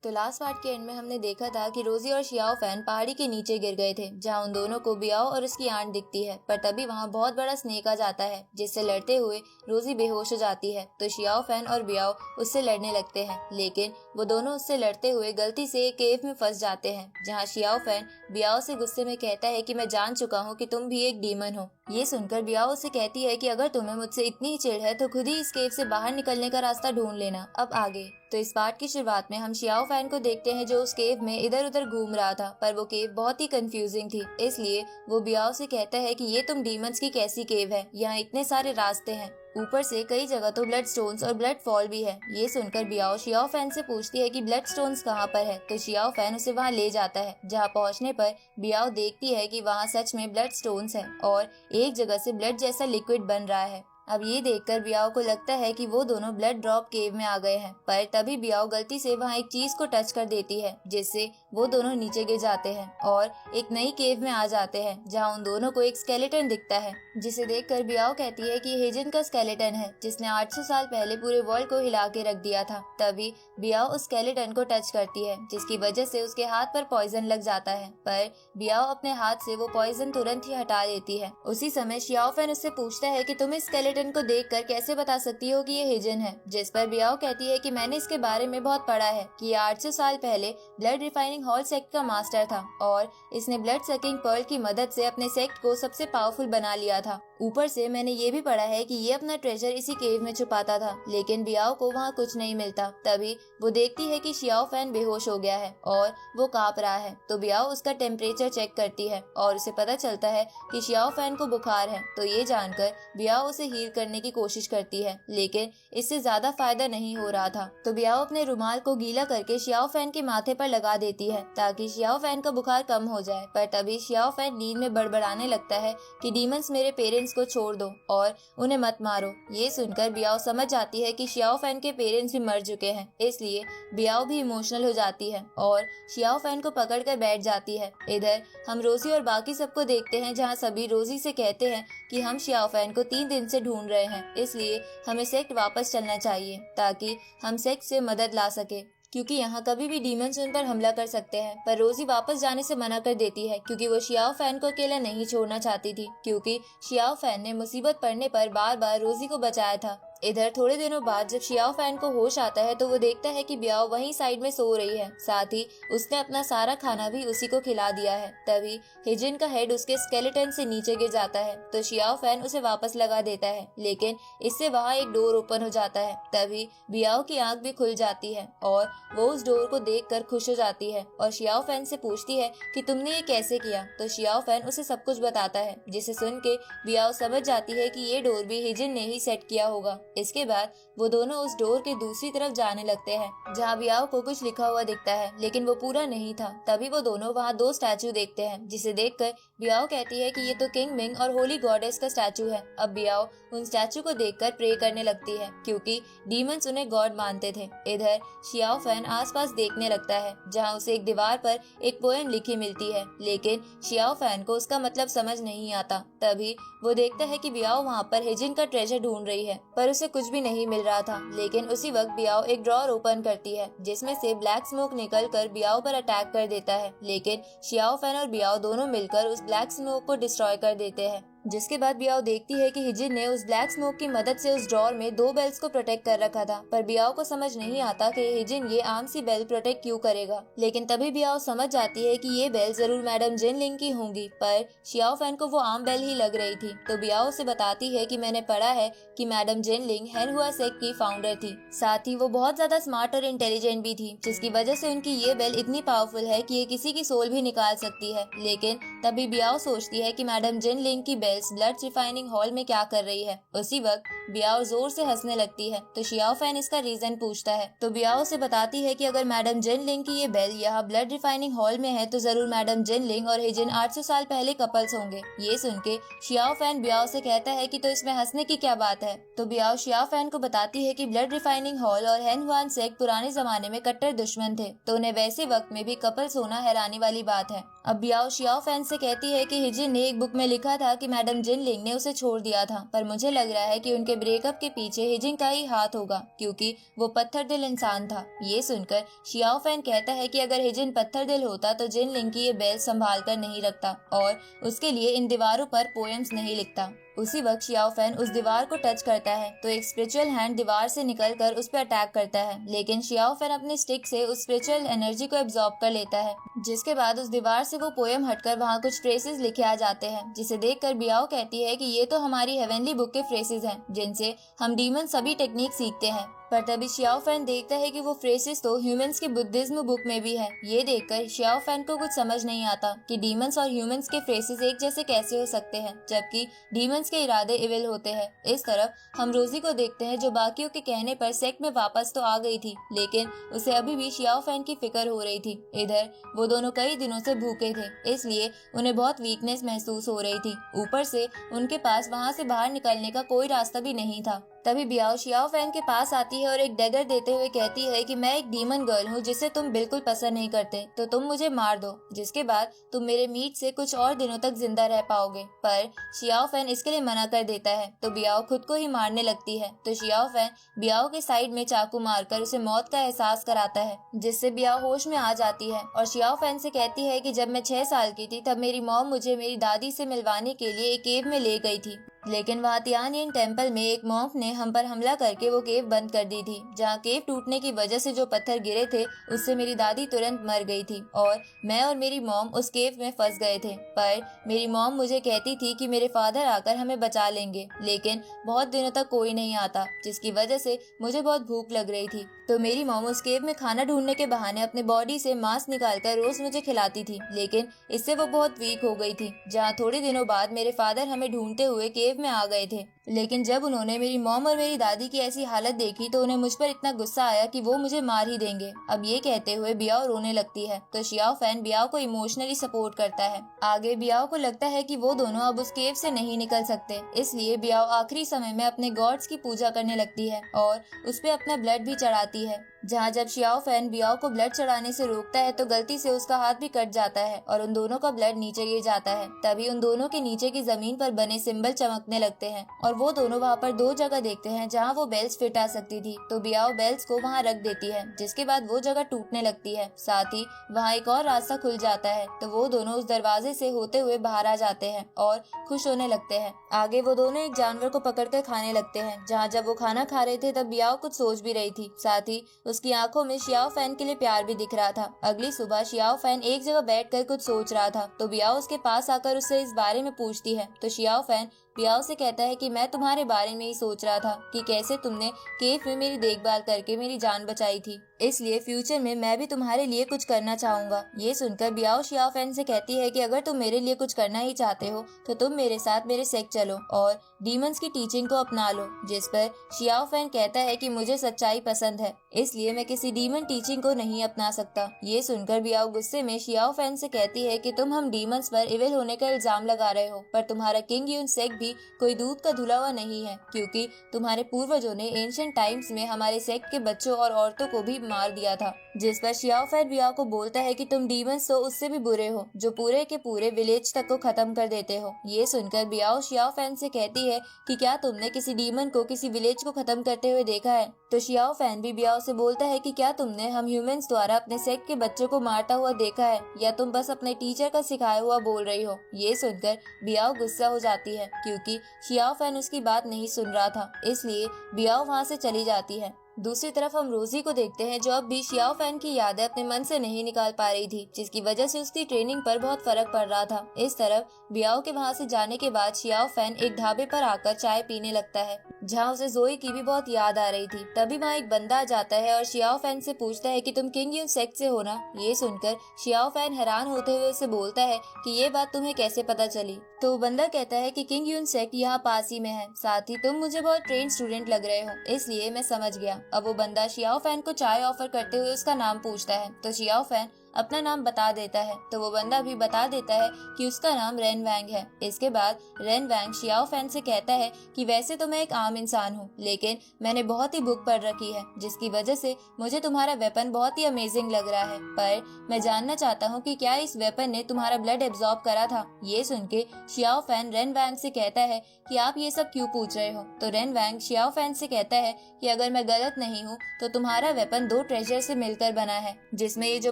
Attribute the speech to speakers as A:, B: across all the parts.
A: तो last part के and में हमने देखा था कि रोजी और शियाओ फैन पहाड़ी के नीचे गिर गए थे, जहां उन दोनों को बियाओ और उसकी आंट दिखती है। पर तभी वहां बहुत बड़ा स्नेक आ जाता है, जिससे लड़ते हुए रोजी बेहोश हो जाती है। तो शियाओ फैन और बियाओ उससे लड़ने लगते हैं, लेकिन वो दोनों उससे लड़ते हुए गलती से एक केव में फंस जाते हैं, जहाँ शियाओ फैन बियाओ से गुस्से में कहता है कि मैं जान चुका हूँ कि तुम भी एक डीमन हो। ये सुनकर बियाओ उसे कहती है कि अगर तुम्हें मुझसे इतनी ही चिढ़ है तो खुद ही इस केव से बाहर निकलने का रास्ता ढूंढ लेना। अब आगे तो इस पार्ट की शुरुआत में हम शियाओ फैन को देखते हैं, जो उस केव में इधर उधर घूम रहा था, पर वो केव बहुत ही कंफ्यूजिंग थी। इसलिए वो बियाओ से कहता है कि ये तुम डीमंस की कैसी केव है, यहाँ इतने सारे रास्ते हैं, ऊपर से कई जगह तो ब्लड स्टोन्स और ब्लड फॉल भी है। ये सुनकर बियाओ शियाओ फैन से पूछती है कि ब्लड स्टोन्स कहाँ पर है, तो शियाओ फैन उसे वहाँ ले जाता है, जहाँ पहुँचने पर बियाओ देखती है कि वहाँ सच में ब्लड स्टोन्स है और एक जगह से ब्लड जैसा लिक्विड बन रहा है। अब ये देखकर बियाओ को लगता है कि वो दोनों ब्लड ड्रॉप केव में आ गए हैं, पर तभी बियाओ गलती से वहाँ एक चीज को टच कर देती है, जिससे वो दोनों नीचे गिर जाते हैं और एक नई केव में आ जाते हैं, जहाँ उन दोनों को एक स्केलेटन दिखता है, जिसे देखकर बियाओ कहती है कि हेजन का स्केलेटन है, जिसने 800 साल पहले पूरे वर्ल्ड को हिला के रख दिया था। तभी बियाओ उस स्केलेटन को टच करती है, जिसकी वजह से उसके हाथ पर पॉइजन लग जाता है, पर बियाओ अपने हाथ से वो पॉइजन तुरंत ही हटा देती है। उसी समय शियाओ फैन उससे पूछता है कि तुम इस स्केलेटन को देखकर कैसे बता सकती हो कि ये हेजन है, जिस पर बियाओ कहती है कि मैंने इसके बारे में बहुत पढ़ा है कि ये 800 साल पहले ब्लड रिफाइनिंग हॉल सेक्ट का मास्टर था और इसने ब्लड सकिंग पर्ल की मदद से अपने सेक्ट को सबसे पावरफुल बना लिया था। ऊपर से मैंने ये भी पढ़ा है कि ये अपना ट्रेजर इसी केव में छुपाता था, लेकिन बियाओ को वहाँ कुछ नहीं मिलता। तभी वो देखती है कि शियाओ फैन बेहोश हो गया है और वो कांप रहा है, तो बियाओ उसका टेम्परेचर चेक करती है और उसे पता चलता है कि शियाओ फैन को बुखार है। तो ये जानकर बियाओ उसे हील करने की कोशिश करती है, लेकिन इससे ज्यादा फायदा नहीं हो रहा था। तो बियाओ अपने रुमाल को गीला करके शियाओ फैन के माथे पर लगा देती है ताकि शियाओ फैन का बुखार कम हो जाए। पर तभी शियाओ फैन नींद में बड़बड़ाने लगता है कि डीमंस मेरे पेरेंट्स को छोड़ दो और उन्हें मत मारो। ये सुनकर बियाओ समझ जाती है कि शियाओ फैन के पेरेंट्स भी मर चुके हैं, इसलिए बियाओ भी इमोशनल हो जाती है और शियाओ फैन को पकड़कर बैठ जाती है। इधर हम रोजी और बाकी सबको देखते हैं, जहाँ सभी रोजी से कहते हैं कि हम शियाओ फैन को 3 दिन से ढूंढ रहे हैं, इसलिए हमें सेक्ट वापस चलना चाहिए ताकि हम सेक्ट से मदद ला सके, क्योंकि यहाँ कभी भी डीमंस उन पर हमला कर सकते हैं। पर रोजी वापस जाने से मना कर देती है, क्योंकि वो शियाओ फैन को अकेला नहीं छोड़ना चाहती थी, क्योंकि शियाओ फैन ने मुसीबत पड़ने पर बार बार रोजी को बचाया था। इधर थोड़े दिनों बाद जब शियाओ फैन को होश आता है, तो वो देखता है कि बियाओ वहीं साइड में सो रही है, साथ ही उसने अपना सारा खाना भी उसी को खिला दिया है। तभी हिजिन का हेड उसके स्केलेटन से नीचे गिर जाता है, तो शियाओ फैन उसे वापस लगा देता है, लेकिन इससे वहाँ एक डोर ओपन हो जाता है। तभी बियाओ की आंख भी खुल जाती है और वो उस डोर को देखकर खुश हो जाती है और शियाओ फैन से पूछती है कि तुमने ये कैसे किया। तो शियाओ फैन उसे सब कुछ बताता है, जिसे सुन के बियाओ समझ जाती है कि ये डोर भी हिजिन ने ही सेट किया होगा। इसके बाद वो दोनों उस डोर के दूसरी तरफ जाने लगते हैं, जहाँ बियाओ को कुछ लिखा हुआ दिखता है, लेकिन वो पूरा नहीं था। तभी वो दोनों वहाँ 2 स्टैचू देखते हैं, जिसे देखकर बियाओ कहती है कि ये तो किंग मिंग और होली गॉडेस का स्टैचू है। अब बियाओ उन स्टैचू को देखकर प्रे करने लगती है, क्योंकि डीमंस उन्हें गॉड मानते थे। इधर शियाओ फैन आसपास देखने लगता है, जहाँ उसे एक दीवार पर एक पोएम लिखी मिलती है, लेकिन शियाओ फैन को उसका मतलब समझ नहीं आता। तभी वो देखता है कि बियाओ वहाँ पर हिजिन का ट्रेजर ढूंढ रही है, पर उसे कुछ भी नहीं मिल रहा था। लेकिन उसी वक्त बियाओ एक ड्रॉर ओपन करती है, जिसमें से ब्लैक स्मोक निकलकर बियाओ पर अटैक कर देता है, लेकिन शियाओ फैन और बियाओ दोनों मिलकर उस ब्लैक स्मोक को डिस्ट्रॉय कर देते हैं। जिसके बाद बियाओ देखती है कि हिजिन ने उस ब्लैक स्मोक की मदद से उस ड्रॉर में 2 बेल्स को प्रोटेक्ट कर रखा था, पर बियाओ को समझ नहीं आता कि हिजिन ये आम सी बेल प्रोटेक्ट क्यों करेगा। लेकिन तभी बियाओ समझ जाती है कि ये बेल जरूर मैडम जिन लिंग की होंगी, पर शियाओ फैन को वो आम बेल ही लग रही थी। तो बियाओ उसे बताती है कि मैंने पढ़ा है कि मैडम जिन लिंग हैनहुआ सेक्ट की फाउंडर थी, साथ ही वो बहुत ज्यादा स्मार्ट और इंटेलिजेंट भी थी, जिसकी वजह से उनकी ये बेल इतनी पावरफुल है कि ये किसी की सोल भी निकाल सकती है। लेकिन तभी बियाओ सोचती है कि मैडम जिन लिंग की बेल्स ब्लड रिफाइनिंग हॉल में क्या कर रही है। उसी वक्त बियाओ जोर से हंसने लगती है, तो शियाओ फैन इसका रीजन पूछता है। तो बियाओ से बताती है कि अगर मैडम जिन लिंग की ये बेल यहाँ ब्लड रिफाइनिंग हॉल में है, तो जरूर मैडम जिन लिंग और हिजिन 800 साल पहले कपल्स होंगे। ये सुन के शियाओ फैन बियाओ से कहता है कि तो इसमें हंसने की क्या बात है। तो बियाओ शियाओ फैन को बताती है कि ब्लड रिफाइनिंग हॉल और हैनहुआन सेक्ट पुराने जमाने में कट्टर दुश्मन थे, तो उन्हें वैसे वक्त में भी कपल्स होना हैरानी वाली बात है। अब बियाओ शियाओ फैन से कहती है कि हिजिन ने एक बुक में लिखा था कि मैडम जिन लिंग ने उसे छोड़ दिया था, पर मुझे लग रहा है कि उनके ब्रेकअप के पीछे हिजिंग का ही हाथ होगा, क्योंकि वो पत्थर दिल इंसान था। ये सुनकर शियाओ फैन कहता है कि अगर हिजिन पत्थर दिल होता तो जिन लिंग की ये बेल्ट संभाल कर नहीं रखता और उसके लिए इन दीवारों पर पोएम्स नहीं लिखता। उसी वक्त शियाओ फैन उस दीवार को टच करता है तो एक स्पिरिचुअल हैंड दीवार से निकलकर उस पर अटैक करता है, लेकिन शियाओ फैन अपनी स्टिक से उस स्पिरिचुअल एनर्जी को एब्जॉर्ब कर लेता है, जिसके बाद उस दीवार से वो पोएम हटकर वहाँ कुछ फ्रेसेस लिखे आ जाते हैं, जिसे देखकर बियाओ कहती है कि ये तो हमारी हेवनली बुक के फ्रेसेस हैं, जिनसे हम डीमन सभी टेक्निक सीखते हैं। पर तभी शियाओ फैन देखता है कि वो फ्रेसेस तो ह्यूमंस के बुद्धिज्म बुक में भी है। ये देखकर शियाओ फैन को कुछ समझ नहीं आता कि डीमंस और ह्यूमंस के फ्रेसेस एक जैसे कैसे हो सकते हैं, जबकि डीमंस के इरादे इविल होते हैं। इस तरफ हम रोजी को देखते हैं जो बाकियों के कहने पर सेक्ट में वापस तो आ गई थी, लेकिन उसे अभी भी शियाओ फैन की फिक्र हो रही थी। इधर वो दोनों कई दिनों से भूखे थे, इसलिए उन्हें बहुत वीकनेस महसूस हो रही थी। ऊपर से उनके पास वहाँ से बाहर निकलने का कोई रास्ता भी नहीं था। तभी बियाओ शियाओ फैन के पास आती है और एक डैगर देते हुए कहती है कि मैं एक डीमन गर्ल हूँ जिसे तुम बिल्कुल पसंद नहीं करते, तो तुम मुझे मार दो, जिसके बाद तुम मेरे मीट से कुछ और दिनों तक जिंदा रह पाओगे। पर शियाओ फैन इसके लिए मना कर देता है, तो बियाओ खुद को ही मारने लगती है। तो शियाओ फैन बियाओ के साइड में चाकू मारकर उसे मौत का एहसास कराता है, जिससे बियाओ होश में आ जाती है और शियाओ फैन से कहती है कि जब मैं 6 साल की थी तब मेरी मॉम मुझे मेरी दादी से मिलवाने के लिए एक केव में ले गई थी, लेकिन वहाँ तियानयिन टेम्पल में एक मॉन्क ने हम पर हमला करके वो केव बंद कर दी थी। जहाँ केव टूटने की वजह से जो पत्थर गिरे थे उससे मेरी दादी तुरंत मर गई थी और मैं और मेरी मॉम उस केव में फंस गए थे। पर मेरी मॉम मुझे कहती थी कि मेरे फादर आकर हमें बचा लेंगे, लेकिन बहुत दिनों तक कोई नहीं आता, जिसकी वजह से मुझे बहुत भूख लग रही थी। तो मेरी मॉम उस केव में खाना ढूंढने के बहाने अपने बॉडी से मांस निकालकर रोज मुझे खिलाती थी, लेकिन इससे वो बहुत वीक हो गई थी। जहाँ थोड़े दिनों बाद मेरे फादर हमें ढूंढते हुए केव में आ गए थे, लेकिन जब उन्होंने मेरी मॉम और मेरी दादी की ऐसी हालत देखी तो उन्हें मुझ पर इतना गुस्सा आया कि वो मुझे मार ही देंगे। अब ये कहते हुए बियाओ रोने लगती है, तो शियाओ फैन बियाओ को इमोशनली सपोर्ट करता है। आगे बियाओ को लगता है कि वो दोनों अब उस केव से नहीं निकल सकते, इसलिए बियाओ आखिरी समय में अपने गॉड्स की पूजा करने लगती है और उस पे अपना ब्लड भी चढ़ाती है। जहाँ जब शियाओ फैन बियाओ को ब्लड चढ़ाने से रोकता है तो गलती से उसका हाथ भी कट जाता है और उन दोनों का ब्लड नीचे गिर जाता है। तभी उन दोनों के नीचे की जमीन पर बने सिंबल चमकने लगते हैं और वो दोनों वहाँ पर 2 जगह देखते हैं जहाँ वो बेल्स फिट आ सकती थी। तो बियाओ बेल्स को वहाँ रख देती है, जिसके बाद वो जगह टूटने लगती है। साथ ही वहाँ एक और रास्ता खुल जाता है, तो वो दोनों उस दरवाजे से होते हुए बाहर आ जाते हैं और खुश होने लगते हैं। आगे वो दोनों एक जानवर को पकड़कर खाने लगते हैं। जहाँ जब वो खाना खा रहे थे तब बियाओ कुछ सोच भी रही थी, साथ ही उसकी आंखों में शियाओ फैन के लिए प्यार भी दिख रहा था। अगली सुबह शियाओ फैन एक जगह बैठकर कुछ सोच रहा था, तो बियाओ उसके पास आकर उससे इस बारे में पूछती है। तो शियाओ फैन बियाओ से कहता है कि मैं तुम्हारे बारे में ही सोच रहा था कि कैसे तुमने केव में मेरी देखभाल करके मेरी जान बचाई थी, इसलिए फ्यूचर में मैं भी तुम्हारे लिए कुछ करना चाहूंगा। ये सुनकर बियाओ शियाओ फैन से कहती है कि अगर तुम मेरे लिए कुछ करना ही चाहते हो तो तुम मेरे साथ मेरे सेक्ट चलो और डीमंस की टीचिंग को अपना लो। जिस पर शियाओ फैन कहता है कि मुझे सच्चाई पसंद है, इसलिए मैं किसी डीमन टीचिंग को नहीं अपना सकता। ये सुनकर बियाओ गुस्से में शियाओ फैन से कहती है कि तुम हम डीमंस पर इविल होने का इल्जाम लगा रहे हो, पर तुम्हारा किंग यून सेक्ट भी कोई दूध का धुला हुआ नहीं है, क्योंकि तुम्हारे पूर्वजों ने एंशिएंट टाइम्स में हमारे सेक्ट के बच्चों और औरतों को भी मार दिया था। जिस पर शियाओ फैन बियाओ को बोलता है कि तुम डीमंस तो उससे भी बुरे हो, जो पूरे के पूरे विलेज तक को खत्म कर देते हो। ये सुनकर बियाओ शियाओ फैन से कहती है कि क्या तुमने किसी डीमन को किसी विलेज को खत्म करते हुए देखा है? तो शियाओ फैन भी बियाओ से बोलता है कि क्या तुमने हम ह्यूमंस द्वारा अपने सेक्ट के बच्चों को मारता हुआ देखा है, या तुम बस अपने टीचर का सिखाया हुआ बोल रही हो? ये सुनकर बियाओ गुस्सा हो जाती है, क्योंकि शियाओ फैन उसकी बात नहीं सुन रहा था, इसलिए बियाओ वहाँ से चली जाती है। दूसरी तरफ हम रोजी को देखते हैं, जो अब भी शियाओ फैन की यादें अपने मन से नहीं निकाल पा रही थी, जिसकी वजह से उसकी ट्रेनिंग पर बहुत फर्क पड़ रहा था। इस तरफ बियाओ के वहाँ से जाने के बाद शियाओ फैन एक ढाबे पर आकर चाय पीने लगता है, जहाँ उसे जोई की भी बहुत याद आ रही थी। तभी वहाँ एक बंदा आ जाता है और शियाओ फैन से पूछता है कि तुम किंग यून सेक्ट से हो ना? ये सुनकर शियाओ फैन हैरान होते हुए उसे बोलता है कि ये बात तुम्हें कैसे पता चली? तो बंदा कहता है कि किंग यून सेक्ट यहाँ पास ही में है, साथ ही तुम मुझे बहुत ट्रेन स्टूडेंट लग रहे हो, इसलिए मैं समझ गया। अब वो बंदा शियाओ फैन को चाय ऑफर करते हुए उसका नाम पूछता है, तो शियाओ फैन अपना नाम बता देता है, तो वो बंदा भी बता देता है कि उसका नाम रेन वैंग है। इसके बाद रेन वैंग शियाओ फैन से कहता है कि वैसे तो मैं एक आम इंसान हूँ, लेकिन मैंने बहुत ही बुक पढ़ रखी है, जिसकी वजह से मुझे तुम्हारा वेपन बहुत ही अमेजिंग लग रहा है, पर मैं जानना चाहता हूँ कि क्या इस वेपन ने तुम्हारा ब्लड एब्जॉर्ब करा था। ये सुन के शियाओ फैन रेन वैंग से कहता है कि आप ये सब क्यों पूछ रहे हो। तो रेन वैंग शियाओ फैन से कहता है कि अगर मैं गलत नहीं हूँ तो तुम्हारा वेपन 2 ट्रेजर से मिलकर बना है, जिसमें ये जो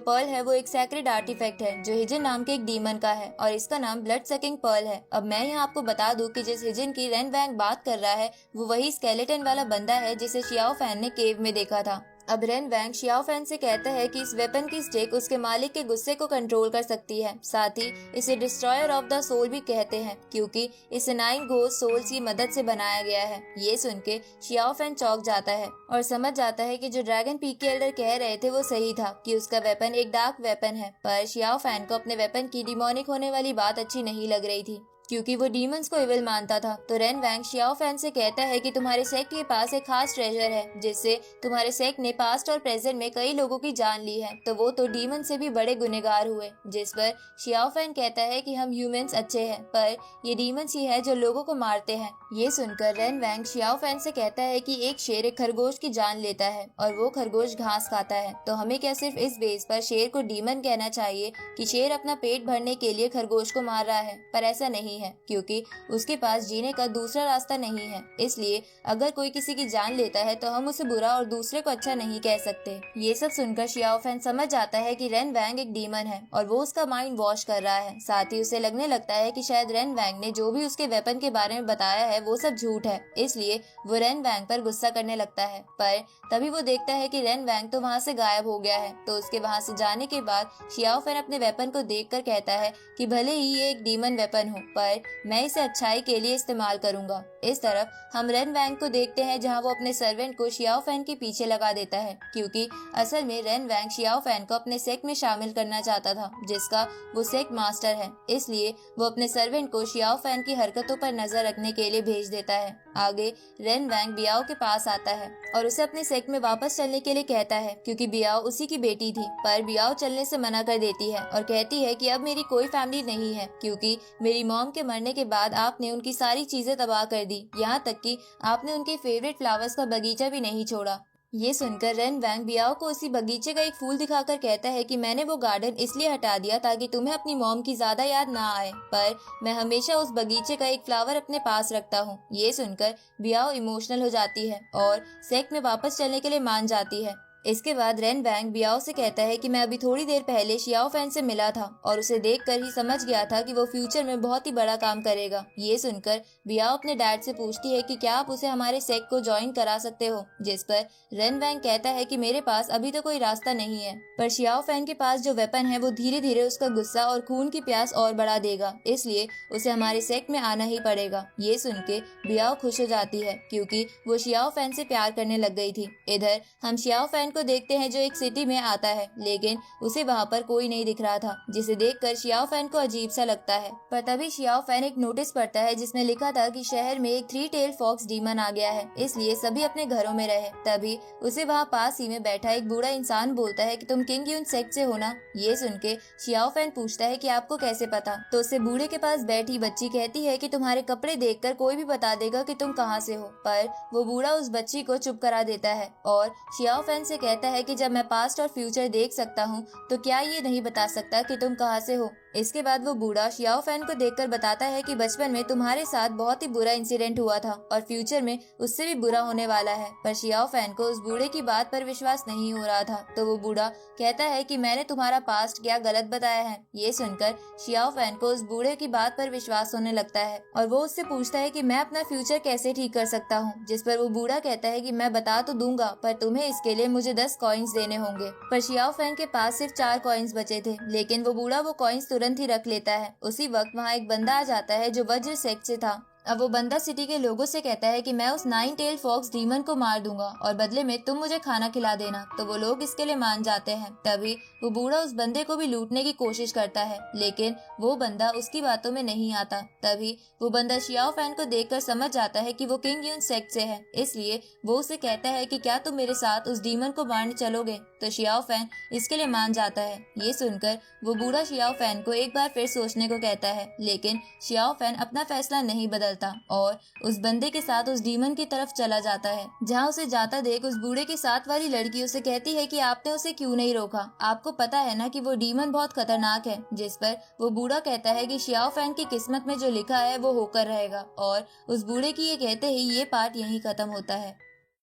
A: पर्ल है वो एक सैक्रेड आर्टिफैक्ट है जो हिजन नाम के एक डीमन का है और इसका नाम ब्लड सकिंग पर्ल है। अब मैं यहाँ आपको बता दूं कि जिस हिजन की रेन वैंग बात कर रहा है वो वही स्केलेटन वाला बंदा है जिसे शियाओ फैन ने केव में देखा था। अब रेन वैंग शियाओ फैन से कहता है कि इस वेपन की स्टिक उसके मालिक के गुस्से को कंट्रोल कर सकती है, साथ ही इसे डिस्ट्रॉयर ऑफ द सोल भी कहते हैं क्योंकि इसे 9 घोस्ट सोल्स की मदद से बनाया गया है। ये सुन के शियाओ फैन चौंक जाता है और समझ जाता है कि जो ड्रैगन पीक के एल्डर कह रहे थे वो सही था कि उसका वेपन एक डार्क वेपन है। पर शियाओ फैन को अपने वेपन की डिमोनिक होने वाली बात अच्छी नहीं लग रही थी क्योंकि वो डीमंस को इविल मानता था। तो रेन वैंग शियाओ फैन से कहता है कि तुम्हारे सेक्ट के पास एक खास ट्रेजर है जिससे तुम्हारे सेक्ट ने पास्ट और प्रेजेंट में कई लोगों की जान ली है, तो वो तो डीमन से भी बड़े गुनहगार हुए। जिस पर शियाओ फैन कहता है कि हम ह्यूमंस अच्छे हैं, पर ये डीमंस ही है जो लोगों को मारते हैं। ये सुनकर रेन वैंग शियाओ फैन से कहता है कि एक शेर एक खरगोश की जान लेता है और वो खरगोश घास खाता है, तो हमें क्या सिर्फ इस बेस पर शेर को डीमन कहना चाहिए कि शेर अपना पेट भरने के लिए खरगोश को मार रहा है। पर ऐसा नहीं है क्योंकि उसके पास जीने का दूसरा रास्ता नहीं है, इसलिए अगर कोई किसी की जान लेता है तो हम उसे बुरा और दूसरे को अच्छा नहीं कह सकते। ये सब सुनकर शियाओ फैन समझ जाता है कि रेन वैंग एक डीमन है और वो उसका माइंड वॉश कर रहा है। साथ ही उसे लगने लगता है कि शायद रेन वैंग ने जो भी उसके वेपन के बारे में बताया है वो सब झूठ है, इसलिए वो रेन वैंग पर गुस्सा करने लगता है। पर तभी वो देखता है कि रेन वैंग तो वहाँ से गायब हो गया है। तो उसके वहाँ से जाने के बाद शियाओ फैन अपने वेपन को देखकर कहता है कि भले ही ये एक डीमन वेपन हो, पर मैं इसे अच्छाई के लिए इस्तेमाल करूंगा। इस तरफ हम रेन वैंग को देखते हैं जहां वो अपने सर्वेंट को शियाओ फैन के पीछे लगा देता है क्योंकि असल में रेन वैंग शियाओ फैन को अपने सेक्ट में शामिल करना चाहता था जिसका वो सेक्ट मास्टर है, इसलिए वो अपने सर्वेंट को शियाओ फैन की हरकतों पर नजर रखने के लिए भेज देता है। आगे रेन वैंग बियाओ के पास आता है और उसे अपने सेक्ट में वापस चलने के लिए कहता है क्योंकि बियाओ उसी की बेटी थी, पर बियाओ चलने से मना कर देती है और कहती है कि अब मेरी कोई फैमिली नहीं है क्योंकि मेरी मॉम के मरने के बाद आपने उनकी सारी चीजें तबाह कर दी, यहाँ तक कि आपने उनके फेवरेट फ्लावर्स का बगीचा भी नहीं छोड़ा। ये सुनकर रेन वैंग बियाओ को उसी बगीचे का एक फूल दिखाकर कहता है कि मैंने वो गार्डन इसलिए हटा दिया ताकि तुम्हें अपनी मॉम की ज्यादा याद ना आए, पर मैं हमेशा उस बगीचे का एक फ्लावर अपने पास रखता हूँ। ये सुनकर बियाओ इमोशनल हो जाती है और सेक्ट में वापस चलने के लिए मान जाती है। इसके बाद रेन वैंग बियाओ से कहता है कि मैं अभी थोड़ी देर पहले शियाओ फैन से मिला था और उसे देखकर ही समझ गया था कि वो फ्यूचर में बहुत ही बड़ा काम करेगा। ये सुनकर बियाओ अपने डैड से पूछती है कि क्या आप उसे हमारे सेक्ट को ज्वाइन करा सकते हो, जिस पर रेन वैंग कहता है कि मेरे पास अभी तो कोई रास्ता नहीं है, पर शियाओ फैन के पास जो वेपन है वो धीरे धीरे उसका गुस्सा और खून की प्यास और बढ़ा देगा, इसलिए उसे हमारे सेक्ट में आना ही पड़ेगा। ये सुन के बियाओ खुश हो जाती है क्योंकि वो शियाओ फैन से प्यार करने लग गई थी। इधर हम शियाओ फैन को देखते हैं जो एक सिटी में आता है, लेकिन उसे वहाँ पर कोई नहीं दिख रहा था, जिसे देखकर शियाओ फैन को अजीब सा लगता है। पर तभी शियाओ फैन एक नोटिस पढ़ता है जिसमें लिखा था कि शहर में एक 3 टेल फॉक्स डीमन आ गया है, इसलिए सभी अपने घरों में रहे। तभी उसे वहाँ पास ही में बैठा एक बूढ़ा इंसान बोलता है कि तुम किंग यून सेक्ट से हो ना। ये सुन के शियाओ फैन पूछता है कि आपको कैसे पता, तो उससे बूढ़े के पास बैठी बच्ची कहती है कि तुम्हारे कपड़े देखकर कोई भी बता देगा कि तुम कहाँ से हो। पर वो बूढ़ा उस बच्ची को चुप करा देता है और शियाओ फैन से कहता है कि जब मैं पास्ट और फ्यूचर देख सकता हूँ तो क्या ये नहीं बता सकता कि तुम कहाँ से हो। इसके बाद वो बूढ़ा शियाओ फैन को देखकर बताता है कि बचपन में तुम्हारे साथ बहुत ही बुरा इंसिडेंट हुआ था और फ्यूचर में उससे भी बुरा होने वाला है। पर शियाओ फैन को उस बूढ़े की बात पर विश्वास नहीं हो रहा था, तो वो बूढ़ा कहता है कि मैंने तुम्हारा पास्ट क्या गलत बताया है। ये सुनकर शियाओ फैन को उस बूढ़े की बात पर विश्वास होने लगता है और वो उससे पूछता है कि मैं अपना फ्यूचर कैसे ठीक कर सकता हूँ, जिस पर वो बूढ़ा कहता है कि मैं बता तो दूंगा, पर तुम्हें इसके लिए मुझे 10 कॉइन्स देने होंगे। पर शियाओ फैन के पास सिर्फ 4 कॉइन्स बचे थे, लेकिन वो बूढ़ा वो कॉइन्स तुरंत ही रख लेता है। उसी वक्त वहाँ एक बंदा आ जाता है जो वज्र सेक्ट से था। अब वो बंदा सिटी के लोगों से कहता है कि मैं उस 9 टेल फॉक्स डीमन को मार दूंगा और बदले में तुम मुझे खाना खिला देना। तो वो लोग इसके लिए मान जाते हैं। तभी वो बूढ़ा उस बंदे को भी लूटने की कोशिश करता है, लेकिन वो बंदा उसकी बातों में नहीं आता। तभी वो बंदा शियाओ फैन को देखकर समझ जाता है कि वो किंग यून सेक्ट से है, इसलिए वो उसे कहता है कि क्या तुम मेरे साथ उस डीमन को मारने चलोगे। तो शियाओ फैन इसके लिए मान जाता है। ये सुनकर वो बूढ़ा शियाओ फैन को एक बार फिर सोचने को कहता है, लेकिन शियाओ फैन अपना फैसला नहीं बदलता और उस बंदे के साथ उस डीमन की तरफ चला जाता है। जहाँ उसे जाता देख उस बूढ़े के साथ वाली लड़की उसे कहती है कि आपने उसे क्यों नहीं रोका, आपको पता है ना कि वो डीमन बहुत खतरनाक है। जिस पर वो बूढ़ा कहता है कि शियाओ फैन की किस्मत में जो लिखा है वो होकर रहेगा और उस बूढ़े की ये कहते ही ये पार्ट यहीं खत्म होता है।